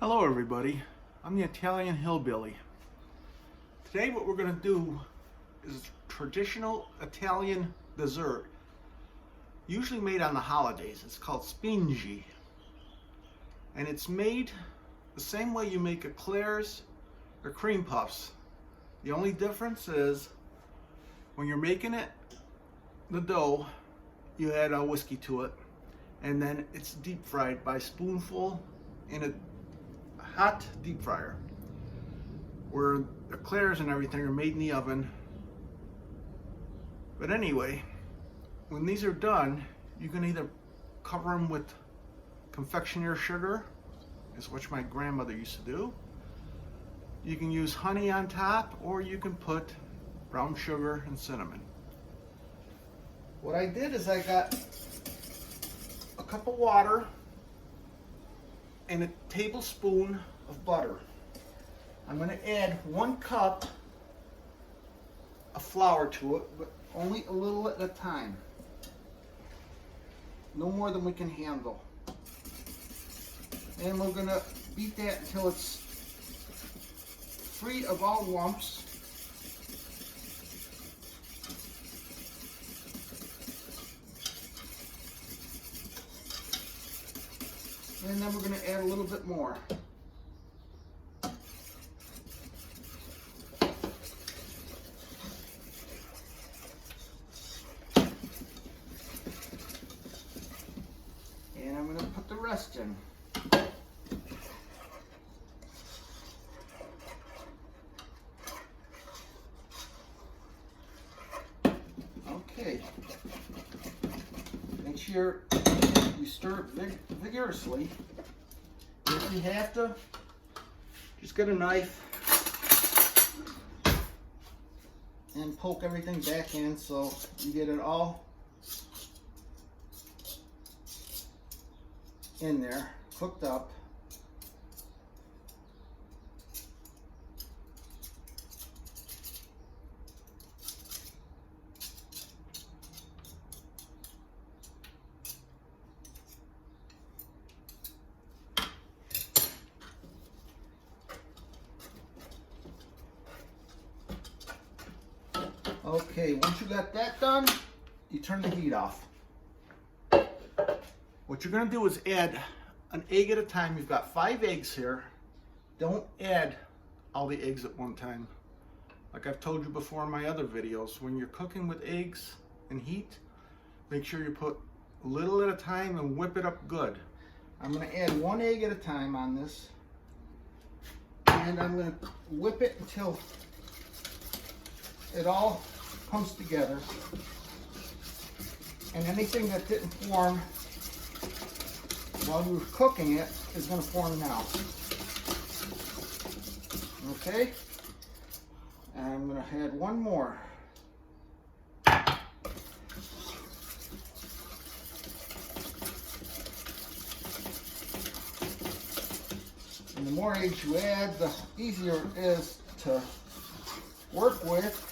Hello everybody, I'm the Italian Hillbilly. Today what we're going to do is a traditional Italian dessert, usually made on the holidays. It's called spingi. And it's made the same way you make eclairs or cream puffs. The only difference is when you're making it, the dough, you add a whiskey to it, and then it's deep fried by spoonful in a hot deep fryer, where eclairs and everything are made in the oven. But anyway, when these are done, you can either cover them with confectioner sugar, is what my grandmother used to do. You can use honey on top, or you can put brown sugar and cinnamon. What I did is I got a cup of water and a tablespoon of butter. I'm going to add 1 cup of flour to it, but only a little at a time. No more than we can handle. And we're going to beat that until it's free of all lumps. And then we're going to add a little bit more. And I'm going to put the rest in. Okay. Make sure you stir it vigorously. If you have to, just get a knife and poke everything back in so you get it all in there, cooked up. Okay, once you got that done, you turn the heat off. What you're going to do is add an egg at a time. You've got 5 eggs here. Don't add all the eggs at one time. Like I've told you before in my other videos, when you're cooking with eggs and heat, make sure you put a little at a time and whip it up good. I'm going to add 1 egg at a time on this. And I'm going to whip it until it all comes together, and anything that didn't form while you were cooking it is going to form now. Okay, and I'm going to add 1 more. And the more eggs you add, the easier it is to work with.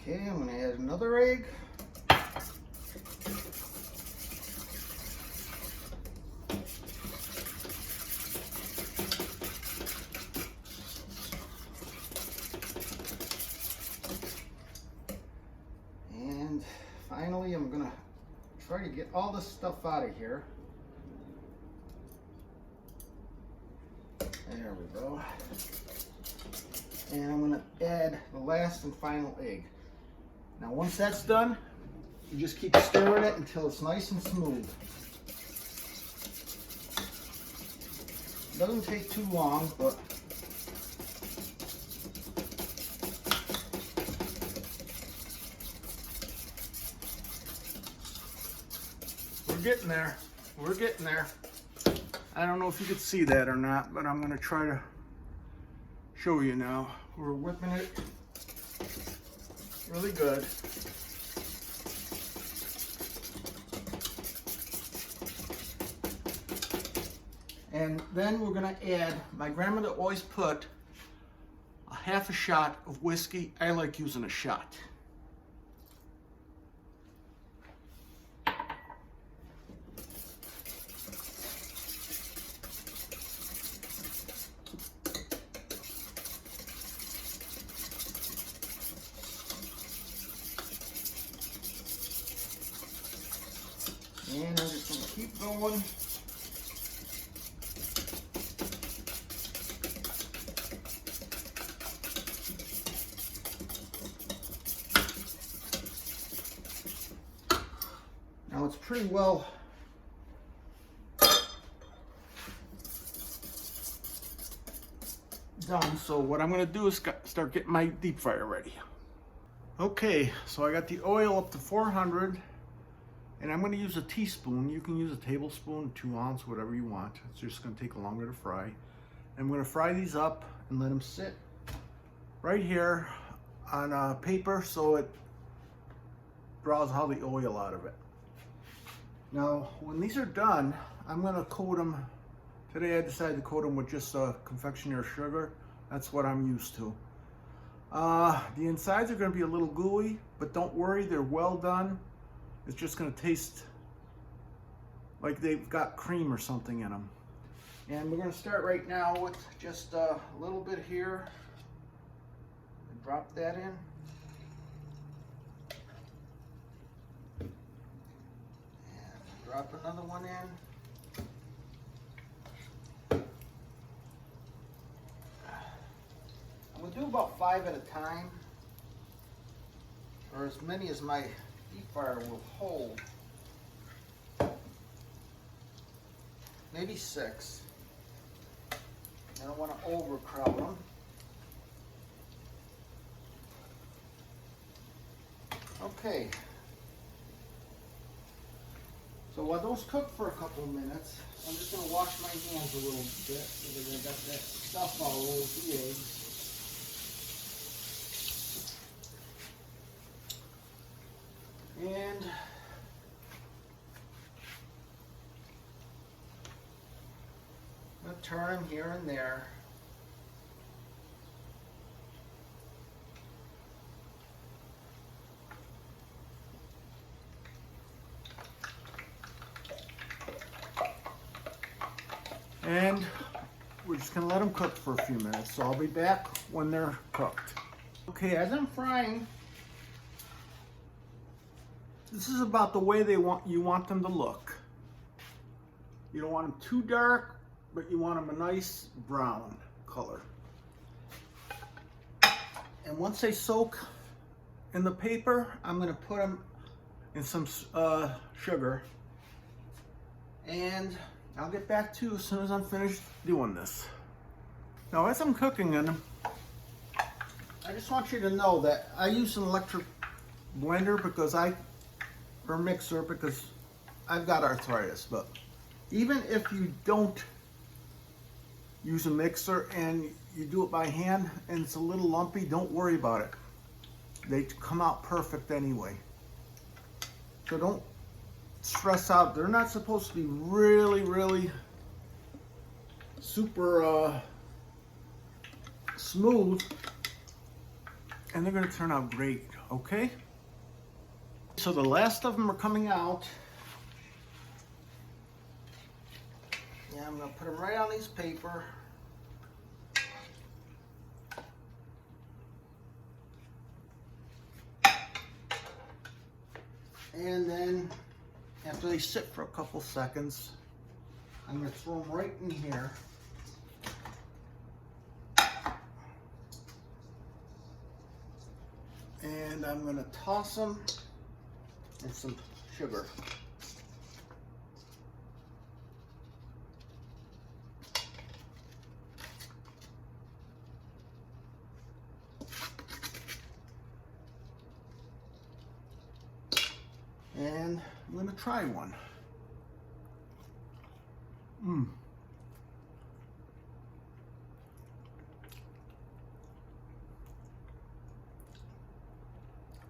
Okay, I'm going to add another egg. And finally, I'm going to try to get all this stuff out of here. There we go. And I'm going going to add the last and final egg. Now once that's done, you just keep stirring it until it's nice and smooth. It doesn't take too long, but we're getting there. We're getting there. I don't know if you could see that or not, but I'm going to try to show you now. We're whipping it really good. And then we're going to add, my grandmother always put a half a shot of whiskey. I like using a shot. And I'm just going to keep going. Now it's pretty well done, so what I'm going to do is start getting my deep fryer ready. Okay, so I got the oil up to 400. And I'm going to use a teaspoon. You can use a tablespoon, 2 ounce, whatever you want. It's just going to take longer to fry. I'm going to fry these up and let them sit right here on paper so it draws all the oil out of it. Now, when these are done, I'm going to coat them. Today I decided to coat them with just confectioner's sugar. That's what I'm used to. The insides are going to be a little gooey, but don't worry, they're well done. It's just going to taste like they've got cream or something in them. And we're going to start right now with just a little bit here. Drop that in. And drop another one in. I'm going to do about 5 at a time, or as many as my deep fryer will hold. Maybe 6. I don't want to overcrowd them. Okay. So while those cook for a couple of minutes, I'm just going to wash my hands a little bit because I got that stuff all over the eggs. And I'm going to turn them here and there. And we're just going to let them cook for a few minutes. So I'll be back when they're cooked. Okay, as I'm frying, this is about the way you want them to look. You don't want them too dark, but you want them a nice brown color. And once they soak in the paper, I'm going to put them in some sugar. And I'll get back to you as soon as I'm finished doing this. Now, as I'm cooking them, I just want you to know that I use an electric blender or mixer because I've got arthritis. But even if you don't use a mixer and you do it by hand and it's a little lumpy, don't worry about it. They come out perfect anyway. So don't stress out. They're not supposed to be really super smooth, and they're going to turn out great. Okay, so the last of them are coming out. Yeah, I'm going to put them right on this paper. And then after they sit for a couple seconds, I'm going to throw them right in here. And I'm going to toss them in some sugar. And I'm going to try one.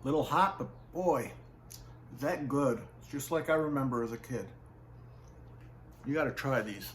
Little hot, but boy, is that good. It's just like I remember as a kid. You got to try these.